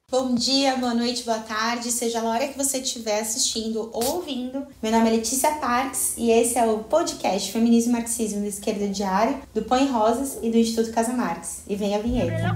Bom dia, boa noite, boa tarde, seja a hora que você estiver assistindo ou ouvindo. Meu nome é Letícia Parks e esse é o podcast Feminismo e Marxismo da Esquerda Diário, do Põe Rosas e do Instituto Casa Marx. E vem a vinheta.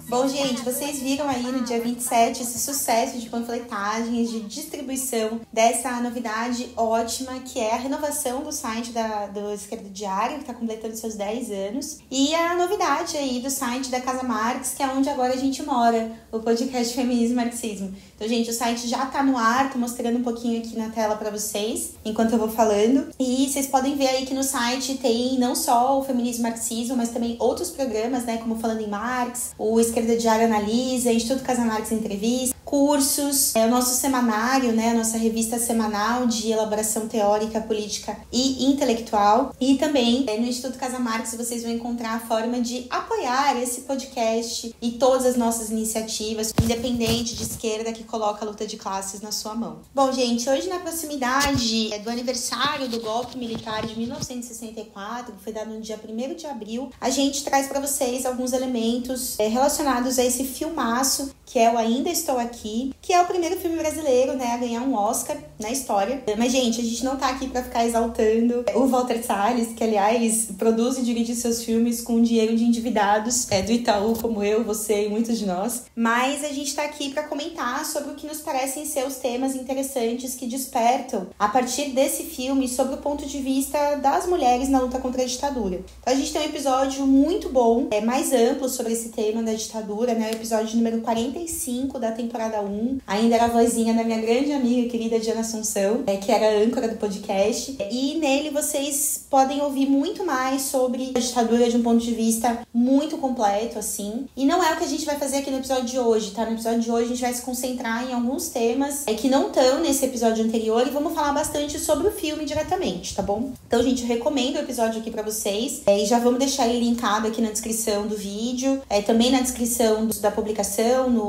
Bom, gente, vocês viram aí no dia 27 esse sucesso de panfletagens, de distribuição dessa novidade ótima, que é a renovação do site do Esquerda Diário, que está completando seus 10 anos, e a novidade aí do site da Casa Marx, que é onde agora a gente mora, o podcast Feminismo e Marxismo. Então, gente, o site já tá no ar, tô mostrando um pouquinho aqui na tela para vocês, enquanto eu vou falando. E vocês podem ver aí que no site tem não só o Feminismo e Marxismo, mas também outros programas, né, como Falando em Marx, o Esquerda Diário Analisa, Instituto Casa Marx Entrevista, cursos, o nosso semanário, né, a nossa revista semanal de elaboração teórica, política e intelectual. E também no Instituto Casa Marx vocês vão encontrar a forma de apoiar esse podcast e todas as nossas iniciativas, independente de esquerda que coloca a luta de classes na sua mão. Bom, gente, hoje na proximidade do aniversário do golpe militar de 1964, que foi dado no dia 1º de abril, a gente traz para vocês alguns elementos relacionados a esse filmaço, que é o Ainda Estou Aqui, que é o primeiro filme brasileiro, né, a ganhar um Oscar na história. Mas, gente, a gente não tá aqui pra ficar exaltando o Walter Salles, que, aliás, produz e dirige seus filmes com dinheiro de endividados do Itaú, como eu, você e muitos de nós. Mas a gente tá aqui pra comentar sobre o que nos parecem ser os temas interessantes que despertam, a partir desse filme, sobre o ponto de vista das mulheres na luta contra a ditadura. Então, a gente tem um episódio muito bom, mais amplo sobre esse tema da ditadura, né, o episódio número 45 da temporada 1, ainda era a vozinha da minha grande amiga querida Diana Assunção, que era a âncora do podcast, e nele vocês podem ouvir muito mais sobre a ditadura de um ponto de vista muito completo, assim, e não é o que a gente vai fazer aqui no episódio de hoje, tá? No episódio de hoje a gente vai se concentrar em alguns temas que não estão nesse episódio anterior e vamos falar bastante sobre o filme diretamente, tá bom? Então, gente, eu recomendo o episódio aqui pra vocês, e já vamos deixar ele linkado aqui na descrição do vídeo, também na descrição da publicação,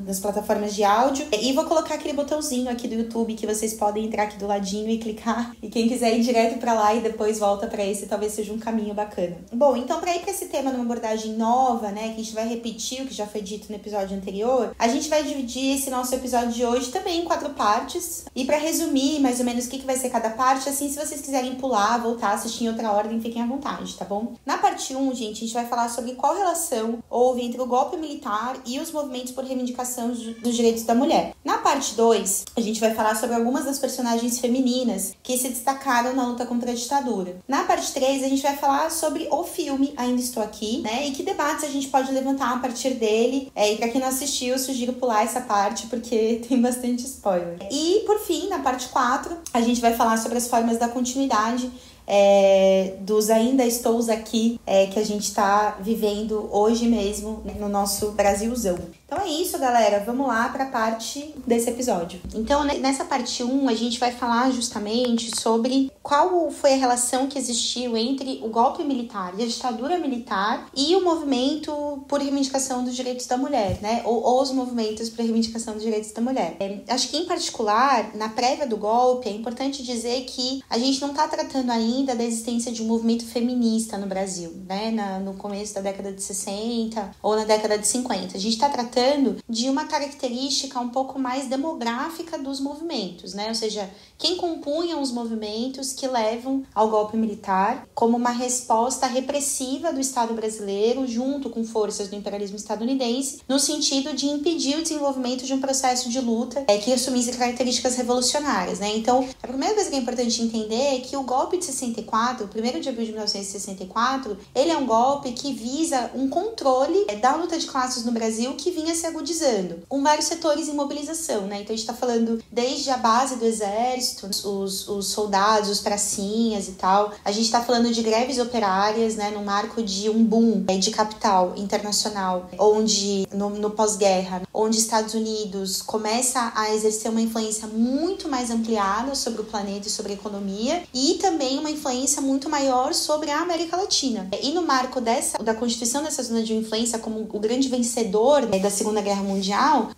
nas plataformas de áudio. E vou colocar aquele botãozinho aqui do YouTube que vocês podem entrar aqui do ladinho e clicar. E quem quiser ir direto pra lá e depois volta pra esse, talvez seja um caminho bacana. Bom, então pra ir pra esse tema numa abordagem nova, né, que a gente vai repetir o que já foi dito no episódio anterior, a gente vai dividir esse nosso episódio de hoje também em 4 partes. E pra resumir mais ou menos o que vai ser cada parte, assim, se vocês quiserem pular, voltar, assistir em outra ordem, fiquem à vontade, tá bom? Na parte 1, gente, a gente vai falar sobre qual relação houve entre o golpe militar e os movimentos por reivindicação dos direitos da mulher. Na parte 2, a gente vai falar sobre algumas das personagens femininas que se destacaram na luta contra a ditadura. Na parte 3, a gente vai falar sobre o filme Ainda Estou Aqui, né? E que debates a gente pode levantar a partir dele. E pra quem não assistiu, eu sugiro pular essa parte porque tem bastante spoiler. E, por fim, na parte 4, a gente vai falar sobre as formas da continuidade dos Ainda Estou Aqui que a gente tá vivendo hoje mesmo, né, no nosso Brasilzão. Então é isso, galera. Vamos lá para a parte desse episódio. Então, nessa parte 1, a gente vai falar justamente sobre qual foi a relação que existiu entre o golpe militar e a ditadura militar e o movimento por reivindicação dos direitos da mulher, né? Ou os movimentos por reivindicação dos direitos da mulher. Acho que, em particular, na prévia do golpe, é importante dizer que a gente não está tratando ainda da existência de um movimento feminista no Brasil, né? No começo da década de 60 ou na década de 50. A gente está tratando de uma característica um pouco mais demográfica dos movimentos, né? Ou seja, quem compunham os movimentos que levam ao golpe militar como uma resposta repressiva do Estado brasileiro junto com forças do imperialismo estadunidense, no sentido de impedir o desenvolvimento de um processo de luta que assumisse características revolucionárias, né? Então, a primeira coisa que é importante entender é que o golpe de 64, o 1º de abril de 1964, ele é um golpe que visa um controle da luta de classes no Brasil que vinha se agudizando, com vários setores em mobilização, né? Então a gente tá falando desde a base do exército, os soldados, os pracinhas e tal. A gente tá falando de greves operárias, né? No marco de um boom de capital internacional, onde, no pós-guerra, onde Estados Unidos começa a exercer uma influência muito mais ampliada sobre o planeta e sobre a economia, e também uma influência muito maior sobre a América Latina. E no marco da constituição dessa zona de influência como o grande vencedor da Segunda Guerra Mundial,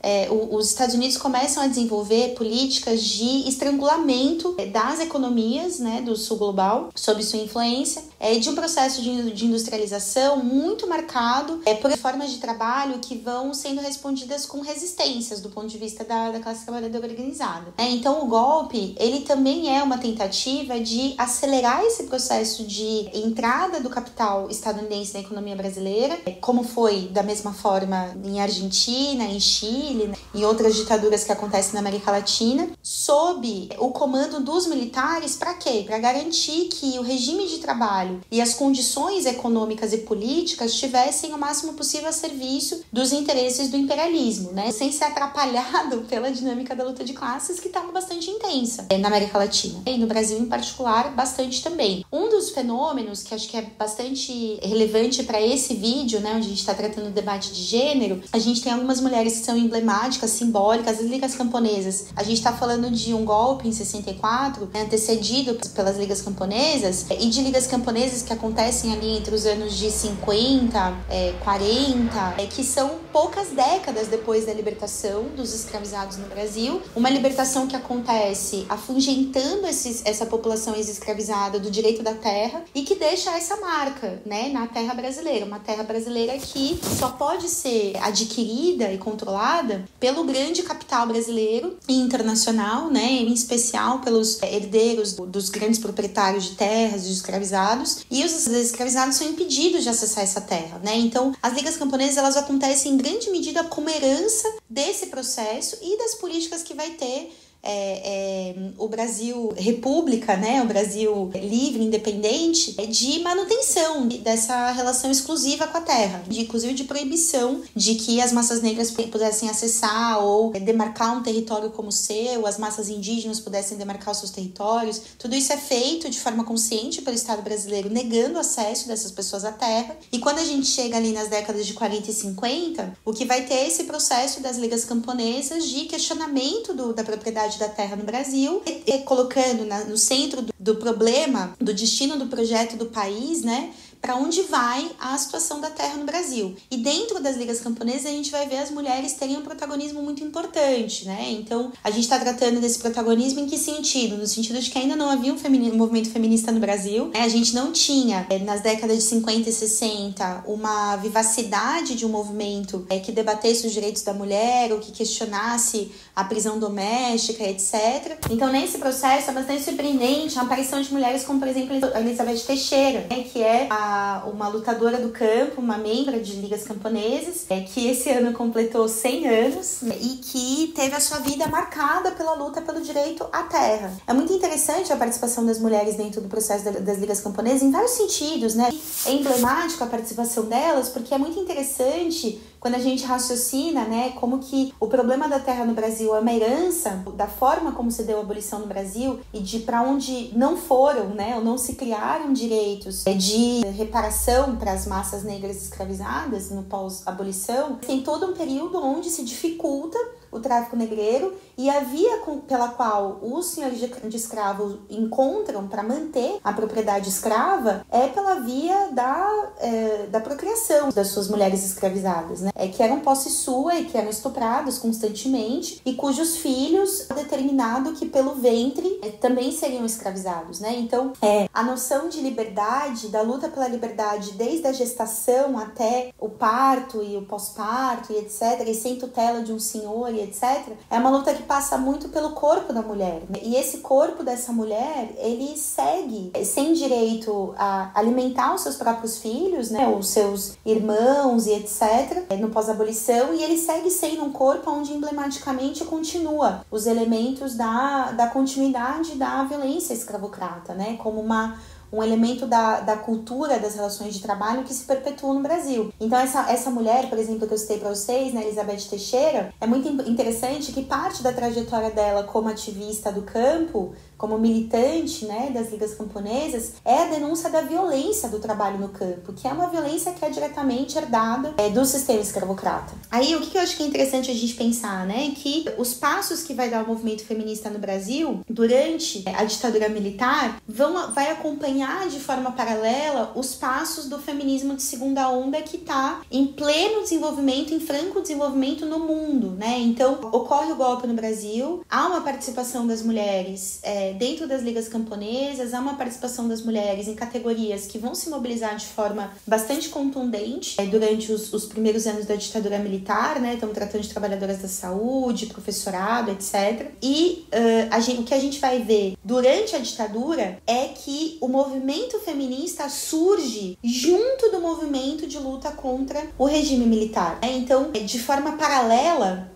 os Estados Unidos começam a desenvolver políticas de estrangulamento das economias, né, do sul global, sob sua influência, de um processo de industrialização muito marcado por formas de trabalho que vão sendo respondidas com resistências do ponto de vista da classe trabalhadora organizada. Então, o golpe, ele também é uma tentativa de acelerar esse processo de entrada do capital estadunidense na economia brasileira, como foi da mesma forma em Argentina, em Chile, em outras ditaduras que acontecem na América Latina, sob o comando dos militares. Para quê? Para garantir que o regime de trabalho e as condições econômicas e políticas estivessem o máximo possível a serviço dos interesses do imperialismo, né? Sem ser atrapalhado pela dinâmica da luta de classes, que estava bastante intensa na América Latina. E no Brasil, em particular, bastante também. Um dos fenômenos que acho que é bastante relevante para esse vídeo, né, onde a gente está tratando o debate de gênero, a gente tem algumas mulheres que são emblemáticas, simbólicas, as ligas camponesas. A gente está falando de um golpe em 64, antecedido pelas ligas camponesas, e de ligas camponesas que acontecem ali entre os anos de 50, 40, que são poucas décadas depois da libertação dos escravizados no Brasil. Uma libertação que acontece afugentando essa população ex-escravizada do direito da terra e que deixa essa marca, né, na terra brasileira. Uma terra brasileira que só pode ser adquirida e controlada pelo grande capital brasileiro e internacional, né, em especial pelos herdeiros dos grandes proprietários de terras, dos escravizados, e os escravizados são impedidos de acessar essa terra, né? Então, as ligas camponesas, elas acontecem em grande medida como herança desse processo e das políticas que vai ter o Brasil República, né, o Brasil livre, independente, de manutenção dessa relação exclusiva com a terra, inclusive de proibição de que as massas negras pudessem acessar ou demarcar um território como seu, as massas indígenas pudessem demarcar os seus territórios. Tudo isso é feito de forma consciente pelo Estado brasileiro, negando o acesso dessas pessoas à terra. E quando a gente chega ali nas décadas de 40 e 50, o que vai ter é esse processo das ligas camponesas de questionamento da propriedade da terra no Brasil, colocando no centro do problema, do destino do projeto do país, né, para onde vai a situação da terra no Brasil. E dentro das ligas camponesas a gente vai ver as mulheres terem um protagonismo muito importante, né? Então, a gente está tratando desse protagonismo em que sentido? No sentido de que ainda não havia um movimento feminista no Brasil, né? A gente não tinha, nas décadas de 50 e 60, uma vivacidade de um movimento que debatesse os direitos da mulher, ou que questionasse a prisão doméstica, etc. Então, nesse processo, é bastante surpreendente a aparição de mulheres como, por exemplo, a Elizabeth Teixeira, né? Que é uma lutadora do campo, uma membro de ligas camponesas, que esse ano completou 100 anos, e que teve a sua vida marcada pela luta pelo direito à terra. É muito interessante a participação das mulheres dentro do processo das ligas camponesas em vários sentidos, né? É emblemático a participação delas, porque é muito interessante quando a gente raciocina, né, como que o problema da terra no Brasil é uma herança da forma como se deu a abolição no Brasil e de para onde não foram, né, ou não se criaram direitos de reparação para as massas negras escravizadas no pós-abolição. Tem todo um período onde se dificulta o tráfico negreiro, e a via pela qual os senhores de escravos encontram para manter a propriedade escrava é pela via da procriação das suas mulheres escravizadas, né? Que eram posse sua e que eram estuprados constantemente, e cujos filhos determinado que pelo ventre também seriam escravizados, né? Então, a noção de liberdade, da luta pela liberdade desde a gestação até o parto e o pós-parto e etc, e sem tutela de um senhor e etc, é uma luta que passa muito pelo corpo da mulher, né? E esse corpo dessa mulher, ele segue sem direito a alimentar os seus próprios filhos, né, os seus irmãos e etc, no pós-abolição, e ele segue sendo um corpo onde emblematicamente continua os elementos da continuidade da violência escravocrata, né, como um elemento da cultura das relações de trabalho que se perpetua no Brasil. Então essa mulher, por exemplo, que eu citei para vocês, né, Elizabeth Teixeira, é muito interessante que parte da trajetória dela como ativista do campo, como militante, né, das ligas camponesas, é a denúncia da violência do trabalho no campo, que é uma violência que é diretamente herdada do sistema escravocrata. Aí, o que eu acho que é interessante a gente pensar, né, que os passos que vai dar o movimento feminista no Brasil, durante a ditadura militar, vai acompanhar acompanhar de forma paralela os passos do feminismo de segunda onda que está em pleno desenvolvimento, em franco desenvolvimento no mundo, né? Então, ocorre o golpe no Brasil, há uma participação das mulheres dentro das ligas camponesas, há uma participação das mulheres em categorias que vão se mobilizar de forma bastante contundente durante os primeiros anos da ditadura militar, né? Estamos tratando de trabalhadoras da saúde, professorado, etc. E o que a gente vai ver durante a ditadura é que o movimento feminista surge junto do movimento de luta contra o regime militar. Então, de forma paralela,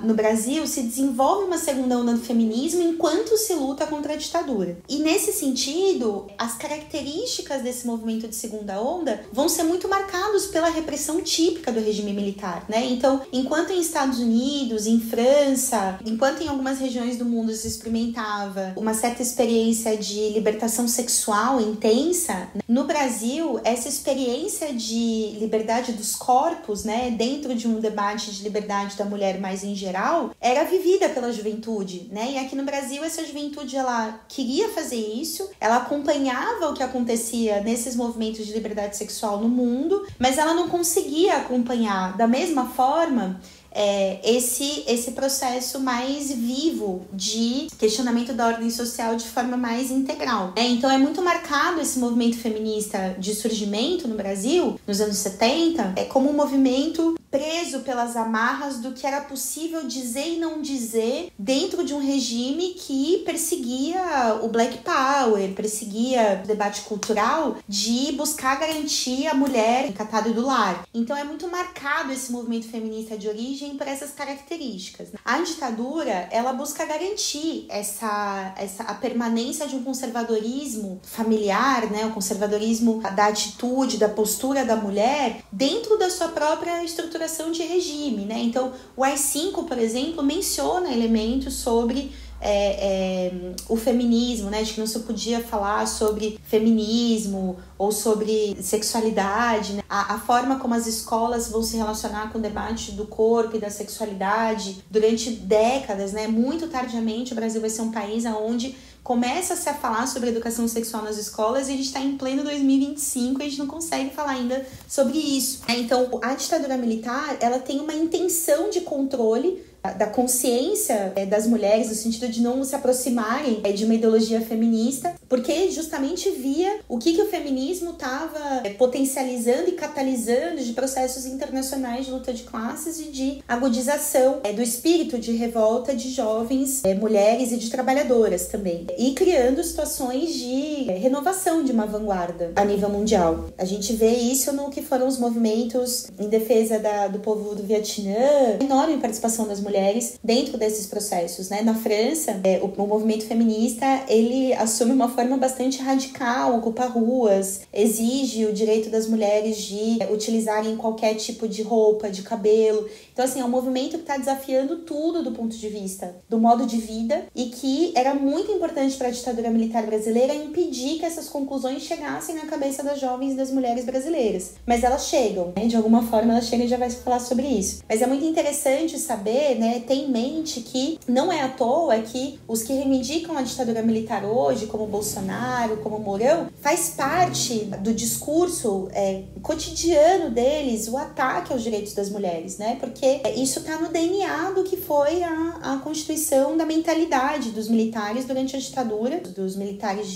no Brasil se desenvolve uma segunda onda do feminismo enquanto se luta contra a ditadura. E nesse sentido, as características desse movimento de segunda onda vão ser muito marcados pela repressão típica do regime militar, né? Então, enquanto em Estados Unidos, em França, enquanto em algumas regiões do mundo se experimentava uma certa experiência de libertação sexual intensa, no Brasil, essa experiência de liberdade dos corpos, né, dentro de um debate de liberdade da mulher mais em geral, era vivida pela juventude, né? E aqui no Brasil essa juventude, ela queria fazer isso, ela acompanhava o que acontecia nesses movimentos de liberdade sexual no mundo, mas ela não conseguia acompanhar da mesma forma esse processo mais vivo de questionamento da ordem social de forma mais integral. Então é muito marcado esse movimento feminista de surgimento no Brasil, nos anos 70, como um movimento preso pelas amarras do que era possível dizer e não dizer dentro de um regime que perseguia o Black Power, perseguia o debate cultural de buscar garantir a mulher encatada do lar. Então é muito marcado esse movimento feminista de origem por essas características. A ditadura, ela busca garantir a permanência de um conservadorismo familiar, né? O conservadorismo da atitude, da postura da mulher dentro da sua própria estruturação de regime, né? Então, o AI-5, por exemplo, menciona elementos sobre o feminismo, né? De que não se podia falar sobre feminismo ou sobre sexualidade, né? A forma como as escolas vão se relacionar com o debate do corpo e da sexualidade durante décadas, né? Muito tardiamente, o Brasil vai ser um país onde começa-se a falar sobre educação sexual nas escolas e a gente está em pleno 2025 e a gente não consegue falar ainda sobre isso. Então, a ditadura militar, ela tem uma intenção de controle da consciência das mulheres, no sentido de não se aproximarem de uma ideologia feminista, porque justamente via o que o feminismo estava potencializando e catalisando de processos internacionais de luta de classes e de agudização do espírito de revolta de jovens mulheres e de trabalhadoras também, e criando situações de renovação de uma vanguarda a nível mundial. A gente vê isso no que foram os movimentos em defesa do povo do Vietnã, enorme participação das mulheres dentro desses processos, né? Na França, o movimento feminista, ele assume uma forma bastante radical, ocupa ruas, exige o direito das mulheres de utilizarem qualquer tipo de roupa, de cabelo. Então, assim, é um movimento que está desafiando tudo do ponto de vista do modo de vida e que era muito importante para a ditadura militar brasileira impedir que essas conclusões chegassem na cabeça das jovens e das mulheres brasileiras. Mas elas chegam, né? De alguma forma elas chegam e já vai falar sobre isso. Mas é muito interessante saber, né, ter em mente que não é à toa que os que reivindicam a ditadura militar hoje, como Bolsonaro, como Mourão, faz parte do discurso cotidiano deles o ataque aos direitos das mulheres, né? Porque isso está no DNA do que foi a constituição da mentalidade dos militares durante a ditadura, dos militares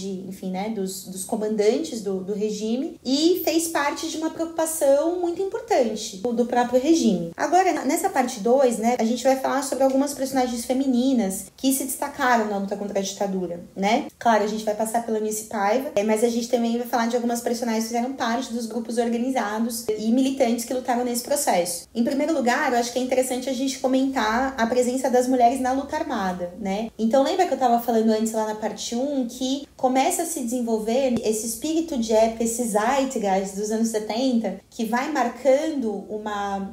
dos comandantes do regime, e fez parte de uma preocupação muito importante do próprio regime. Agora, nessa parte 2, né, a gente vai falar sobre algumas personagens femininas que se destacaram na luta contra a ditadura, né? Claro, a gente vai passar pela Eunice Paiva, mas a gente também vai falar de algumas personagens que fizeram parte dos grupos organizados e militantes que lutaram nesse processo. Em primeiro lugar, eu acho que é interessante a gente comentar a presença das mulheres na luta armada, né? Então, lembra que eu estava falando antes lá na parte 1 que começa a se desenvolver esse espírito de época, esse zeitgeist dos anos 70, que vai marcando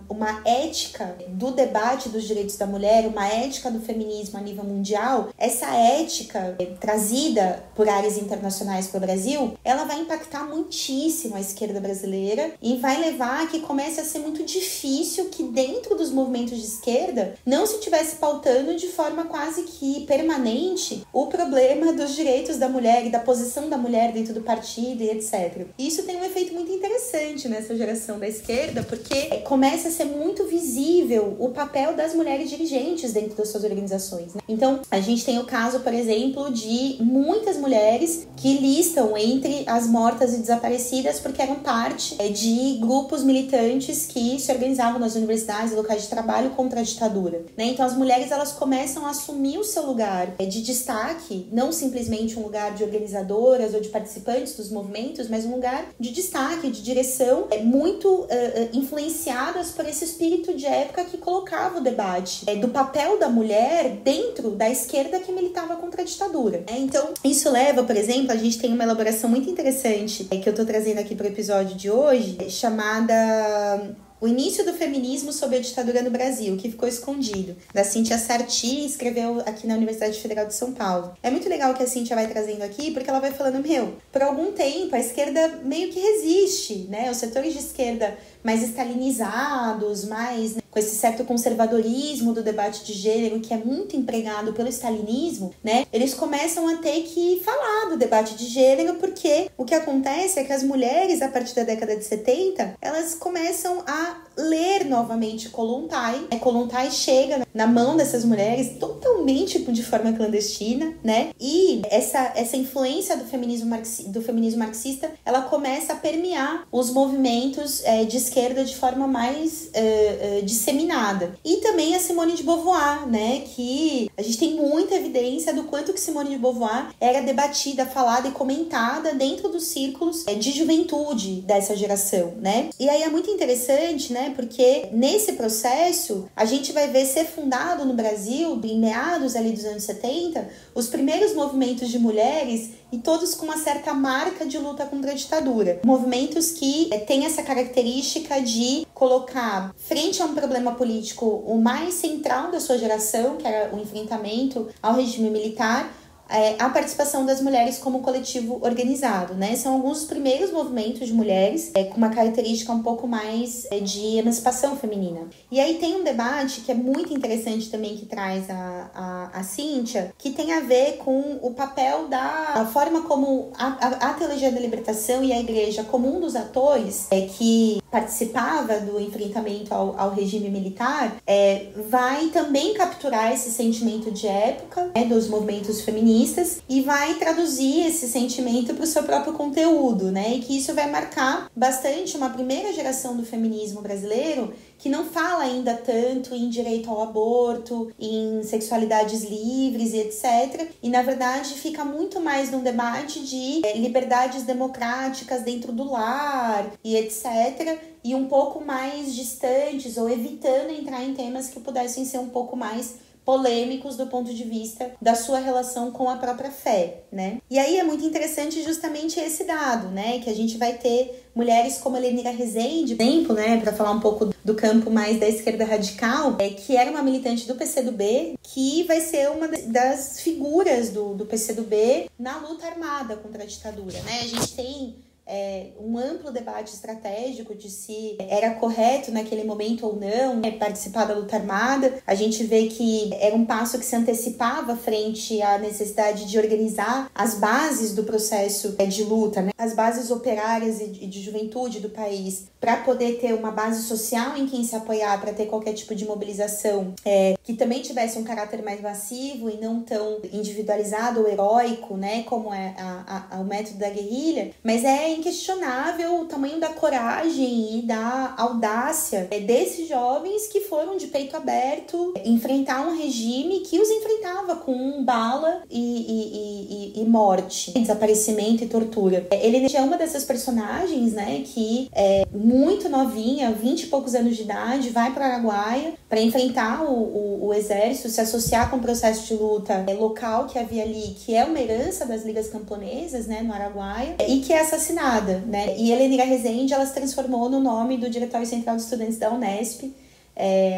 uma ética do debate dos direitos da mulher, uma ética do feminismo a nível mundial. Essa ética trazida por áreas internacionais para o Brasil, ela vai impactar muitíssimo a esquerda brasileira e vai levar a que comece a ser muito difícil que dentro dos movimentos de esquerda não se tivesse pautando de forma quase que permanente o problema dos direitos da mulher mulher, da posição da mulher dentro do partido e etc. E isso tem um efeito muito interessante nessa geração da esquerda, porque começa a ser muito visível o papel das mulheres dirigentes dentro das suas organizações, né? Então, a gente tem o caso, por exemplo, de muitas mulheres que listam entre as mortas e desaparecidas porque eram parte de grupos militantes que se organizavam nas universidades e locais de trabalho contra a ditadura, né? Então, as mulheres, elas começam a assumir o seu lugar de destaque, não simplesmente um lugar de organizadoras ou de participantes dos movimentos, mas um lugar de destaque, de direção, muito influenciadas por esse espírito de época que colocava o debate do papel da mulher dentro da esquerda que militava contra a ditadura. Então, isso leva, por exemplo, a gente tem uma elaboração muito interessante que eu tô trazendo aqui pro episódio de hoje, chamada O Início do Feminismo sob a Ditadura no Brasil, que ficou escondido, da Cíntia Sarti, escreveu aqui na Universidade Federal de São Paulo. É muito legal o que a Cíntia vai trazendo aqui, porque ela vai falando, por algum tempo a esquerda meio que resiste, né? Os setores de esquerda mais stalinizados, mais, né, com esse certo conservadorismo do debate de gênero que é muito empregado pelo stalinismo, né? Eles começam a ter que falar do debate de gênero, porque o que acontece é que as mulheres, a partir da década de 70, elas começam a ler novamente Kollontai. Kollontai chega na mão dessas mulheres totalmente de forma clandestina, né? E essa influência do feminismo marxista, ela começa a permear os movimentos de esquerda de forma mais disseminada. E também a Simone de Beauvoir, né? Que a gente tem muita evidência do quanto que Simone de Beauvoir era debatida, falada e comentada dentro dos círculos de juventude dessa geração, né? E aí é muito interessante, né? Porque nesse processo a gente vai ver ser fundado no Brasil, em meados ali dos anos 70, os primeiros movimentos de mulheres, e todos com uma certa marca de luta contra a ditadura. Movimentos que têm essa característica de colocar frente a um problema político o mais central da sua geração, que era o enfrentamento ao regime militar, a participação das mulheres como coletivo organizado, né? São alguns dos primeiros movimentos de mulheres com uma característica um pouco mais de emancipação feminina. E aí tem um debate que é muito interessante também, que traz a Cíntia, que tem a ver com o papel a forma como a teologia da libertação e a igreja, como um dos atores que participava do enfrentamento ao regime militar, vai também capturar esse sentimento de época, né, dos movimentos feministas, e vai traduzir esse sentimento para o seu próprio conteúdo, né? E que isso vai marcar bastante uma primeira geração do feminismo brasileiro que não fala ainda tanto em direito ao aborto, em sexualidades livres e etc. E, na verdade, fica muito mais num debate de liberdades democráticas dentro do lar e etc. E um pouco mais distantes, ou evitando entrar em temas que pudessem ser um pouco mais polêmicos do ponto de vista da sua relação com a própria fé, né? E aí é muito interessante justamente esse dado, né? Que a gente vai ter mulheres como Helenira Rezende, por exemplo, né? Para falar um pouco do campo mais da esquerda radical, que era uma militante do PCdoB, que vai ser uma das figuras do PCdoB na luta armada contra a ditadura, né? A gente tem um amplo debate estratégico de se era correto naquele momento ou não participar da luta armada. A gente vê que era um passo que se antecipava frente à necessidade de organizar as bases do processo de luta, né? As bases operárias e de juventude do país, para poder ter uma base social em quem se apoiar, para ter qualquer tipo de mobilização que também tivesse um caráter mais massivo e não tão individualizado ou heróico, né, como é o método da guerrilha. Mas é inquestionável o tamanho da coragem e da audácia desses jovens que foram de peito aberto enfrentar um regime que os enfrentava com bala e morte, desaparecimento e tortura. Ele é uma dessas personagens, né, que muito novinha, 20 e poucos anos de idade, vai para o Araguaia para enfrentar o exército, se associar com o processo de luta local que havia ali, que é uma herança das ligas camponesas, né, no Araguaia, e que é assassinada, né? E Helenira Rezende, ela se transformou no nome do Diretório Central de Estudantes da Unesp,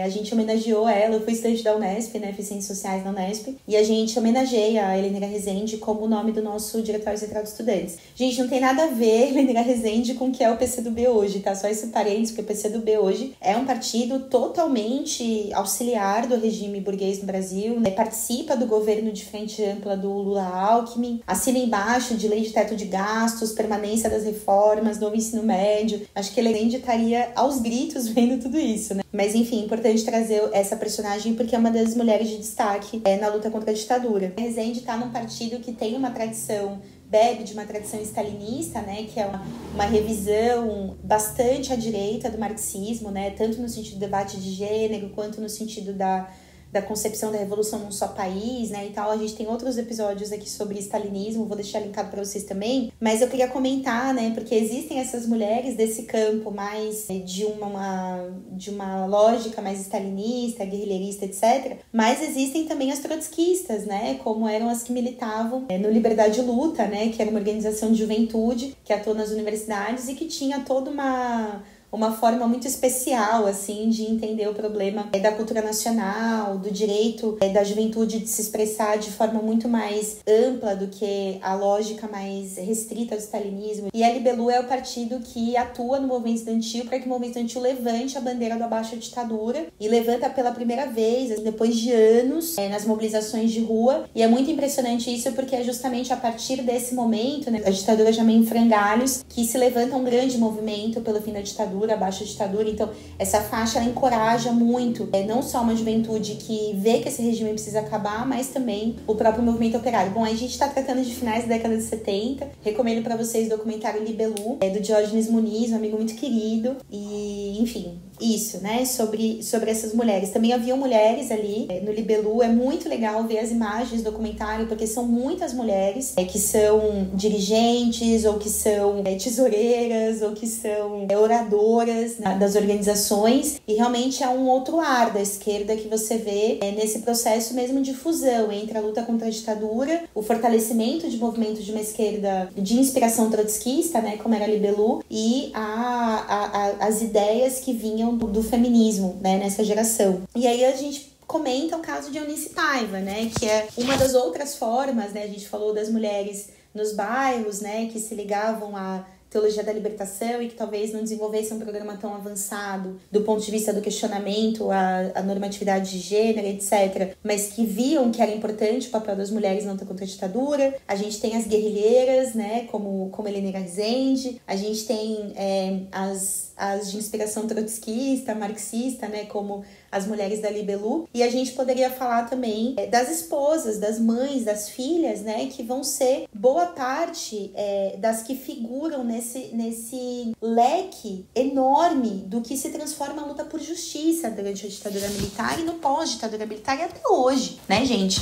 a gente homenageou ela. Eu fui estudante da Unesp, né? Fiz Ciências Sociais na Unesp. E a gente homenageia a Helenira Rezende como o nome do nosso Diretório Central de Estudantes. Gente, não tem nada a ver Helenira Rezende com o que é o PCdoB hoje, tá? Só esse parênteses, porque o PCdoB hoje é um partido totalmente auxiliar do regime burguês no Brasil, né? Participa do governo de frente ampla do Lula-Alckmin, assina embaixo de lei de teto de gastos, permanência das reformas, novo ensino médio. Acho que Rezende estaria aos gritos vendo tudo isso, né? Mas enfim, é importante trazer essa personagem porque é uma das mulheres de destaque na luta contra a ditadura. Rezende está num partido que tem uma tradição, bebe de uma tradição stalinista, né, que é uma revisão bastante à direita do marxismo, né, tanto no sentido do debate de gênero, quanto no sentido da concepção da revolução num só país, né, e tal. A gente tem outros episódios aqui sobre stalinismo, vou deixar linkado para vocês também, mas eu queria comentar, né, porque existem essas mulheres desse campo mais de uma lógica mais stalinista, guerrilheirista, etc., mas existem também as trotskistas, né, como eram as que militavam no Liberdade Luta, né, que era uma organização de juventude que atuou nas universidades e que tinha toda uma forma muito especial, assim, de entender o problema da cultura nacional, do direito da juventude de se expressar de forma muito mais ampla do que a lógica mais restrita do stalinismo. E a Libelu é o partido que atua no movimento estudantil para que o movimento estudantil levante a bandeira do abaixo à ditadura e levanta pela primeira vez, depois de anos, nas mobilizações de rua. E é muito impressionante isso porque é justamente a partir desse momento, né, a ditadura já meio em frangalhos, que se levanta um grande movimento pelo fim da ditadura, abaixo da ditadura. Então essa faixa ela encoraja muito não só uma juventude que vê que esse regime precisa acabar, mas também o próprio movimento operário. Bom, a gente está tratando de finais da década de 70, recomendo para vocês o documentário Libelu, do Diógenes Muniz, um amigo muito querido, e enfim, isso, né, sobre essas mulheres. Também haviam mulheres ali no Libelu. É muito legal ver as imagens do documentário, porque são muitas mulheres que são dirigentes, ou que são tesoureiras, ou que são oradoras das organizações, e realmente é um outro ar da esquerda que você vê nesse processo mesmo de fusão entre a luta contra a ditadura, o fortalecimento de movimentos de uma esquerda de inspiração trotskista, né, como era a Libelu, e as ideias que vinham do feminismo, né, nessa geração. E aí a gente comenta o caso de Eunice Paiva, né, que é uma das outras formas, né, a gente falou das mulheres nos bairros, né, que se ligavam à teologia da libertação e que talvez não desenvolvessem um programa tão avançado do ponto de vista do questionamento à normatividade de gênero, etc., mas que viam que era importante o papel das mulheres na luta contra a ditadura. A gente tem as guerrilheiras, né, como Helenira Rezende. A gente tem as de inspiração trotskista, marxista, né, como as mulheres da Libelu. E a gente poderia falar também das esposas, das mães, das filhas, né, que vão ser boa parte das que figuram nesse leque enorme do que se transforma a luta por justiça durante a ditadura militar e no pós-ditadura militar e até hoje, né, gente?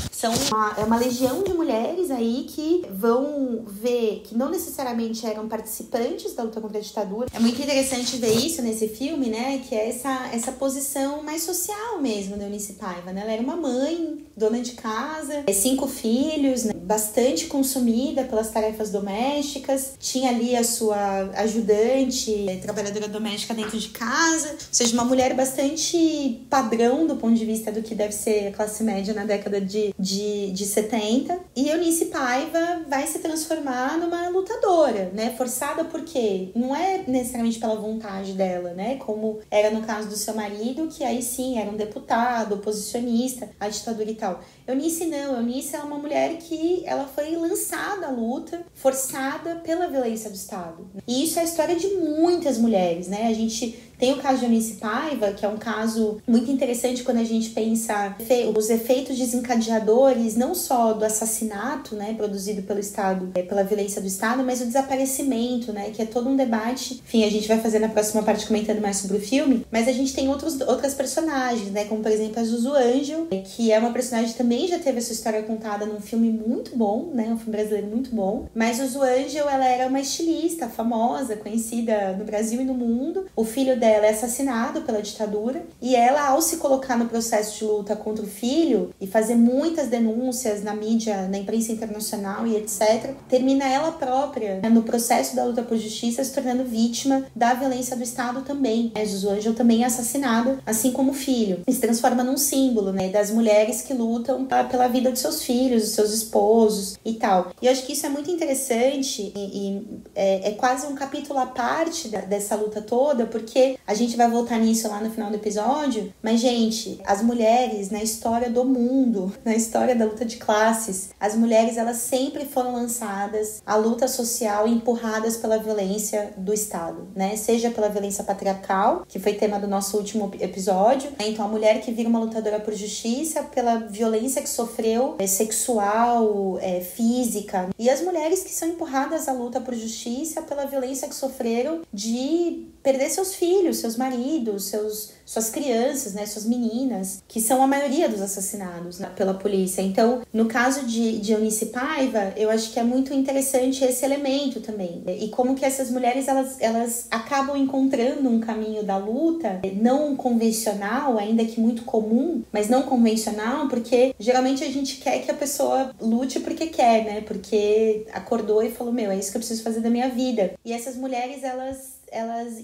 É uma legião de mulheres aí que vão ver que não necessariamente eram participantes da luta contra a ditadura. É muito interessante ver isso nesse filme, né, que é essa posição mais social mesmo da Eunice Paiva, né? Ela era uma mãe, dona de casa, 5 filhos, né, bastante consumida pelas tarefas domésticas, tinha ali a sua ajudante, trabalhadora doméstica dentro de casa, ou seja, uma mulher bastante padrão do ponto de vista do que deve ser a classe média na década de 70. E Eunice Paiva vai se transformar numa lutadora, né? Forçada por quê? Não é necessariamente pela vontade dela, né? Como era no caso do seu marido, que aí sim era um deputado, oposicionista à ditadura e tal. Eunice não, Eunice é uma mulher que ela foi lançada à luta, forçada pela violência do Estado. E isso é a história de muitas mulheres, né? A gente tem o caso de Eunice Paiva, que é um caso muito interessante quando a gente pensa os efeitos desencadeadores, não só do assassinato, né, produzido pelo Estado, pela violência do Estado, mas o desaparecimento, né, que é todo um debate. Enfim, a gente vai fazer na próxima parte comentando mais sobre o filme, mas a gente tem outras personagens, né, como por exemplo a Zuzu Angel, que é uma personagem que também já teve a sua história contada num filme muito bom, né, um filme brasileiro muito bom. Mas Zuzu Angel, ela era uma estilista famosa, conhecida no Brasil e no mundo. O filho dela dela é assassinado pela ditadura e ela, ao se colocar no processo de luta contra o filho e fazer muitas denúncias na mídia, na imprensa internacional e etc., termina ela própria, né, no processo da luta por justiça, se tornando vítima da violência do Estado também. Zuzu Angel também é assassinada, assim como o filho. E se transforma num símbolo, né, das mulheres que lutam pela vida de seus filhos, dos seus esposos e tal. E eu acho que isso é muito interessante e é quase um capítulo à parte dessa luta toda, porque a gente vai voltar nisso lá no final do episódio, mas, gente, as mulheres na história do mundo, na história da luta de classes, as mulheres, elas sempre foram lançadas à luta social e empurradas pela violência do Estado, né? Seja pela violência patriarcal, que foi tema do nosso último episódio, né? Então a mulher que vira uma lutadora por justiça pela violência que sofreu, sexual, física, e as mulheres que são empurradas à luta por justiça pela violência que sofreram de perder seus filhos, seus maridos, suas crianças, né, suas meninas, que são a maioria dos assassinados, né, pela polícia. Então, no caso de Eunice Paiva, eu acho que é muito interessante esse elemento também. E como que essas mulheres, elas acabam encontrando um caminho da luta não convencional, ainda que muito comum, mas não convencional, porque geralmente a gente quer que a pessoa lute porque quer, né? Porque acordou e falou, é isso que eu preciso fazer da minha vida. E essas mulheres, elas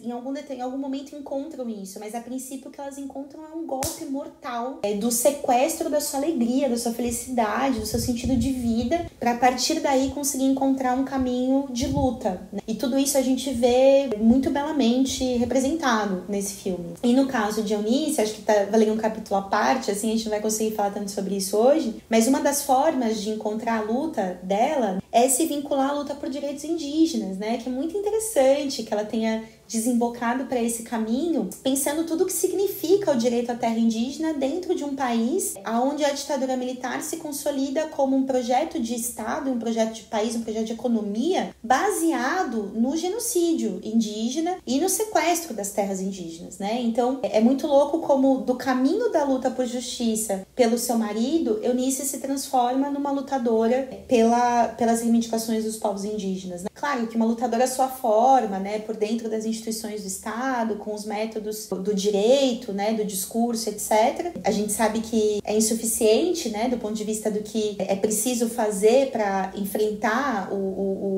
em algum momento encontram isso, mas a princípio o que elas encontram é um golpe mortal do sequestro da sua alegria, da sua felicidade, do seu sentido de vida, para a partir daí conseguir encontrar um caminho de luta, né? E tudo isso a gente vê muito belamente representado nesse filme. E no caso de Eunice, acho que tá valendo um capítulo à parte, assim, a gente não vai conseguir falar tanto sobre isso hoje, mas uma das formas de encontrar a luta dela é se vincular à luta por direitos indígenas, né? Que é muito interessante que ela tenha desembocado para esse caminho, pensando tudo o que significa o direito à terra indígena dentro de um país onde a ditadura militar se consolida como um projeto de Estado, um projeto de país, um projeto de economia baseado no genocídio indígena e no sequestro das terras indígenas, né? Então, é muito louco como do caminho da luta por justiça pelo seu marido, Eunice se transforma numa lutadora pelas reivindicações dos povos indígenas, né? Claro que uma lutadora à sua forma, né, por dentro das instituições do Estado, com os métodos do direito, né, do discurso, etc. A gente sabe que é insuficiente, né, do ponto de vista do que é preciso fazer para enfrentar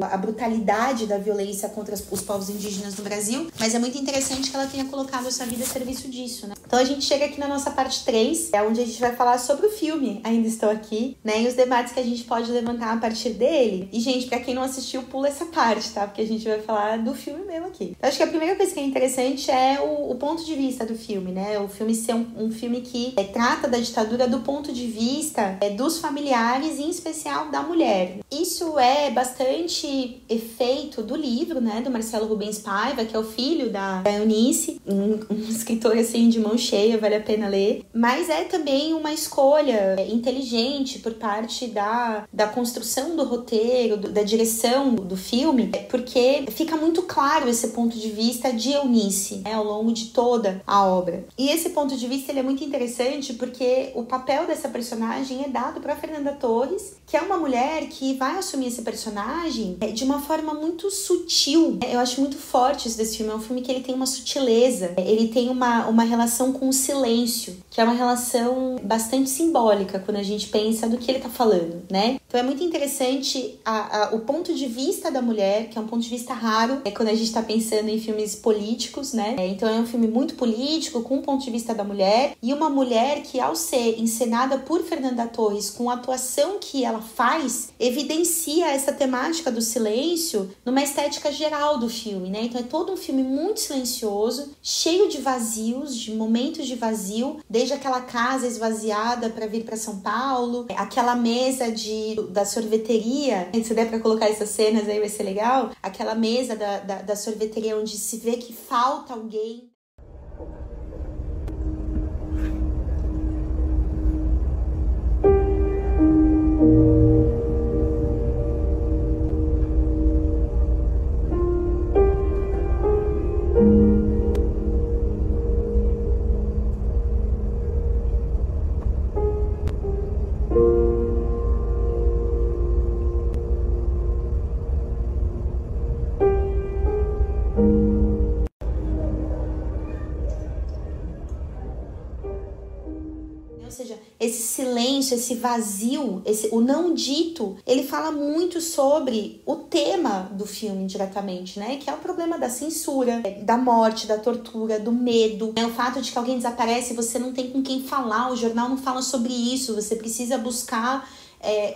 a brutalidade da violência contra os povos indígenas no Brasil, mas é muito interessante que ela tenha colocado a sua vida a serviço disso, né? Então a gente chega aqui na nossa parte 3, onde a gente vai falar sobre o filme Ainda Estou Aqui, né, e os debates que a gente pode levantar a partir dele. E, gente, pra quem não assistiu, pula essa parte, tá? Porque a gente vai falar do filme mesmo aqui. Então, acho que a primeira coisa que é interessante é o ponto de vista do filme, né? O filme ser um filme que trata da ditadura do ponto de vista dos familiares, e em especial da mulher. Isso é bastante efeito do livro, né? Do Marcelo Rubens Paiva, que é o filho da Eunice, um escritor, assim, de mão cheia, vale a pena ler. Mas é também uma escolha inteligente por parte da construção do roteiro, da direção do filme, porque fica muito claro esse ponto de vista de Eunice, né, ao longo de toda a obra. E esse ponto de vista ele é muito interessante porque o papel dessa personagem é dado para Fernanda Torres, que é uma mulher que vai assumir esse personagem de uma forma muito sutil. Eu acho muito forte isso desse filme. É um filme que ele tem uma sutileza, ele tem uma relação com o silêncio, que é uma relação bastante simbólica quando a gente pensa do que ele tá falando, né? Então é muito interessante o ponto de vista da mulher, que é um ponto de vista raro quando a gente tá pensando em filmes políticos, né? Então é um filme muito político, com o ponto de vista da mulher, e uma mulher que, ao ser encenada por Fernanda Torres, com a atuação que ela faz, evidencia essa temática do silêncio numa estética geral do filme, né? Então é todo um filme muito silencioso, cheio de vazios, de momentos de vazio, desde aquela casa esvaziada para vir para São Paulo, aquela mesa da sorveteria, se der para colocar essas cenas aí vai ser legal, aquela mesa da sorveteria onde se vê que falta alguém. esse silêncio, esse vazio, o não dito, ele fala muito sobre o tema do filme diretamente, né? Que é o problema da censura, da morte, da tortura, do medo, né? O fato de que alguém desaparece e você não tem com quem falar, o jornal não fala sobre isso, você precisa buscar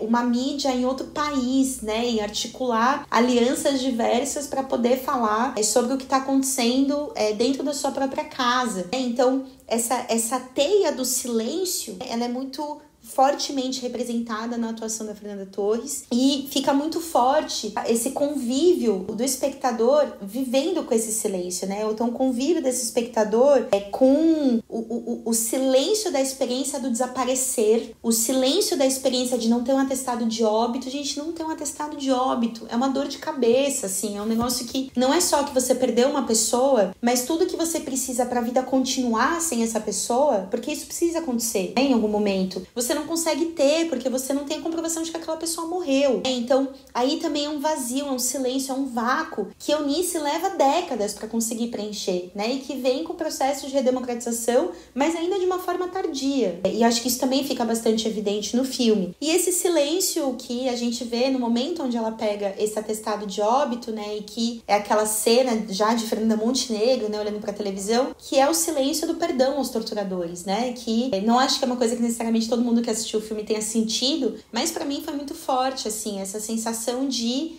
uma mídia em outro país, né, e articular alianças diversas para poder falar sobre o que está acontecendo dentro da sua própria casa. Então, essa teia do silêncio, ela é muito fortemente representada na atuação da Fernanda Torres e fica muito forte esse convívio do espectador vivendo com esse silêncio, né? Então, o convívio desse espectador com o silêncio da experiência do desaparecer, o silêncio da experiência de não ter um atestado de óbito. Gente, não ter um atestado de óbito é uma dor de cabeça, assim, é um negócio que não é só que você perdeu uma pessoa, mas tudo que você precisa para a vida continuar sem essa pessoa, porque isso precisa acontecer, né, em algum momento. Você não consegue ter, porque você não tem a comprovação de que aquela pessoa morreu. Então, aí também é um vazio, é um silêncio, é um vácuo que a Eunice leva décadas para conseguir preencher, né? E que vem com o processo de redemocratização, mas ainda de uma forma tardia. E acho que isso também fica bastante evidente no filme. E esse silêncio que a gente vê no momento onde ela pega esse atestado de óbito, né? E que é aquela cena já de Fernanda Montenegro, né? Olhando pra televisão, que é o silêncio do perdão aos torturadores, né? Que não acho que é uma coisa que necessariamente todo mundo que assistiu o filme tenha sentido, mas pra mim foi muito forte, assim, essa sensação de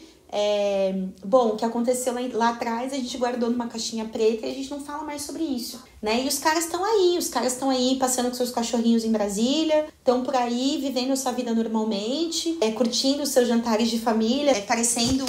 bom, o que aconteceu lá atrás a gente guardou numa caixinha preta e a gente não fala mais sobre isso, né? E os caras estão aí passando com seus cachorrinhos em Brasília, estão por aí vivendo sua vida normalmente, curtindo seus jantares de família, parecendo